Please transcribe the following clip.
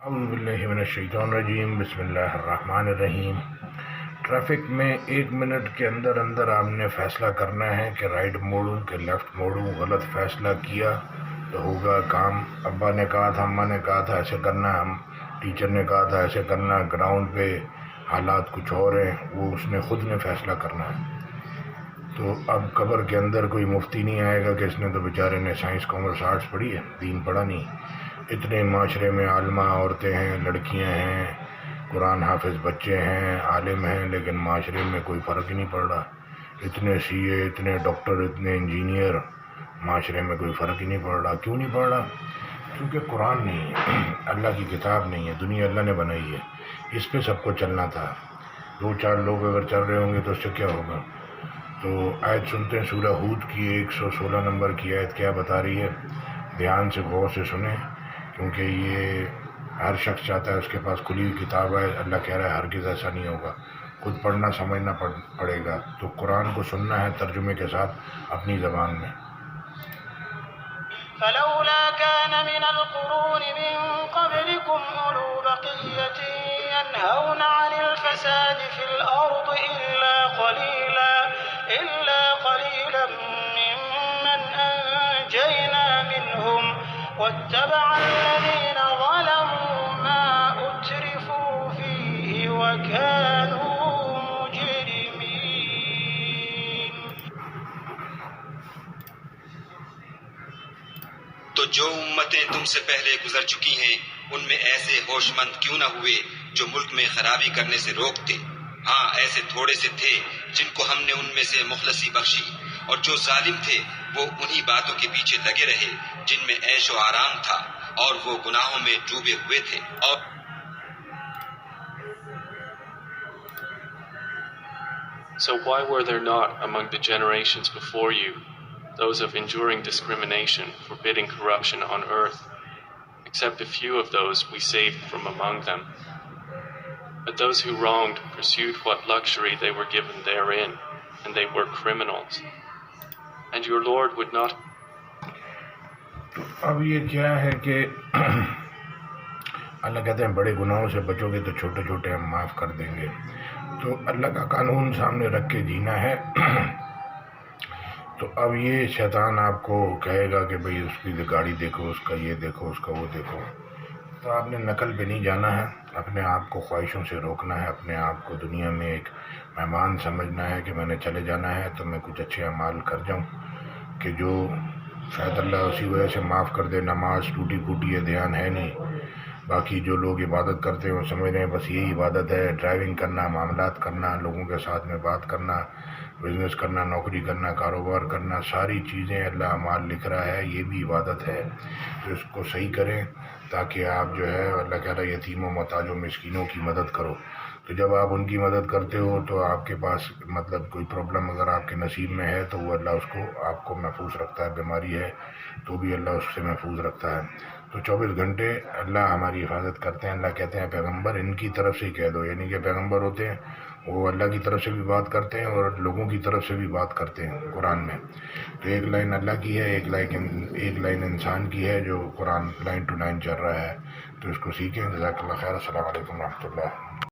اعوذ باللہ من الشیطان الرجیم، بسم اللہ الرحمن الرحیم۔ ٹریفک میں 1 منٹ کے اندر اندر آپ نے فیصلہ کرنا ہے کہ رائٹ موڑوں کہ لیفٹ موڑوں۔ غلط فیصلہ کیا تو ہوگا کام۔ ابا نے کہا تھا، اماں نے کہا تھا ایسے کرنا، ہم ٹیچر نے کہا تھا ایسے کرنا، گراؤنڈ پہ حالات کچھ اور ہیں، وہ اس نے خود نے فیصلہ کرنا ہے۔ تو اب قبر کے اندر کوئی مفتی نہیں آئے گا کہ اس نے تو بیچارے نے سائنس کامرس آرٹس پڑھی ہے، دین پڑھا نہیں۔ اتنے معاشرے میں عالمہ عورتیں ہیں، لڑکیاں ہیں، قرآن حافظ بچے ہیں، عالم ہیں، لیکن معاشرے میں کوئی فرق ہی نہیں پڑ رہا۔ اتنے سی اے، اتنے ڈاکٹر، اتنے انجینئر، معاشرے میں کوئی فرق ہی نہیں پڑ رہا۔ کیوں نہیں پڑ رہا؟ کیونکہ قرآن نہیں ہے، اللہ کی کتاب نہیں ہے، دنیا اللہ نے بنائی ہے، اس پہ سب کو چلنا تھا۔ 2-4 لوگ اگر چل رہے ہوں گے تو اس سے کیا ہوگا؟ تو آیت سنتے ہیں، سورہ ہود کی 116 نمبر کی آیت کیا بتا رہی ہے؟ دھیان سے غور سے سنیں، کیونکہ یہ ہر شخص چاہتا ہے اس کے پاس کھلی ہوئی کتاب ہے۔ اللہ کہہ رہا ہے ہرگز ایسا نہیں ہوگا، خود پڑھنا سمجھنا پڑے گا۔ تو قرآن کو سننا ہے ترجمے کے ساتھ اپنی زبان میں۔ فلولا كان من القرون من قبلكم أولو بقية ينهون عن الفساد في الأرض إلا قليلا ممن أنجينا منهم واتبع الذين ظلموا ما أترفوا فيه وكانوا مجرمين۔ تو جو امتیں تم سے پہلے گزر چکی ہیں ان میں ایسے ہوش مند کیوں نہ ہوئے جو ملک میں خرابی کرنے سے روکتے۔ ہاں، ایسے تھوڑے سے تھے جن کو ہم نے ان میں سے مخلصی بخشی، اور جو ظالم تھے وہ انہی باتوں کے پیچھے لگے رہے جن میں عیش و آرام تھا، اور وہ گناہوں میں ڈوبے ہوئے تھے۔ اور So why were there not among the generations before you those of enduring discrimination, forbidding corruption on earth, except a few of those we saved from among them? But those who wronged pursued what luxury they were given therein, and they were criminals. And your Lord would not. اب یہ کیا ہے کہ اللہ کہتے ہیں بڑے گناہوں سے بچو گے تو چھوٹے چھوٹے ہم معاف کر دیں گے۔ تو اللہ کا قانون سامنے رکھ کے جینا ہے۔ تو اب یہ شیطان آپ کو کہے گا کہ بھئی اس کی گاڑی دیکھو، اس کا یہ دیکھو، اس کا وہ دیکھو، تو آپ نے نقل پہ نہیں جانا ہے، اپنے آپ کو خواہشوں سے روکنا ہے، اپنے آپ کو دنیا میں ایک مہمان سمجھنا ہے کہ میں نے چلے جانا ہے تو میں کچھ اچھے اعمال کر جاؤں کہ جو شاید اللہ اسی وجہ سے معاف کر دے۔ نماز ٹوٹی پھوٹی ہے، دھیان ہے نہیں، باقی جو لوگ عبادت کرتے ہیں وہ سمجھ رہے ہیں بس یہی عبادت ہے، ڈرائیونگ کرنا، معاملات کرنا، لوگوں کے ساتھ میں بات کرنا، بزنس کرنا، نوکری کرنا، کاروبار کرنا، ساری چیزیں اللہ اعمال لکھ رہا ہے، یہ بھی عبادت ہے۔ تو اس کو صحیح کریں تاکہ آپ جو ہے اللہ کہہ رہا ہے یتیموں محتاجوں مسکینوں کی مدد کرو۔ تو جب آپ ان کی مدد کرتے ہو تو آپ کے پاس مطلب کوئی پرابلم اگر آپ کے نصیب میں ہے تو وہ اللہ اس کو آپ کو محفوظ رکھتا ہے، بیماری ہے تو بھی اللہ اس سے محفوظ رکھتا ہے۔ تو 24 گھنٹے اللہ ہماری حفاظت کرتے ہیں۔ اللہ کہتے ہیں پیغمبر ان کی طرف سے ہی کہہ دو، یعنی کہ پیغمبر ہوتے ہیں وہ اللہ کی طرف سے بھی بات کرتے ہیں اور لوگوں کی طرف سے بھی بات کرتے ہیں قرآن میں۔ تو ایک لائن اللہ کی ہے، ایک لائن انسان کی ہے جو قرآن لائن ٹو لائن چل رہا ہے۔ تو اس کو سیکھیں۔ جزاک اللہ خیر۔ السلام علیکم ورحمۃ اللہ۔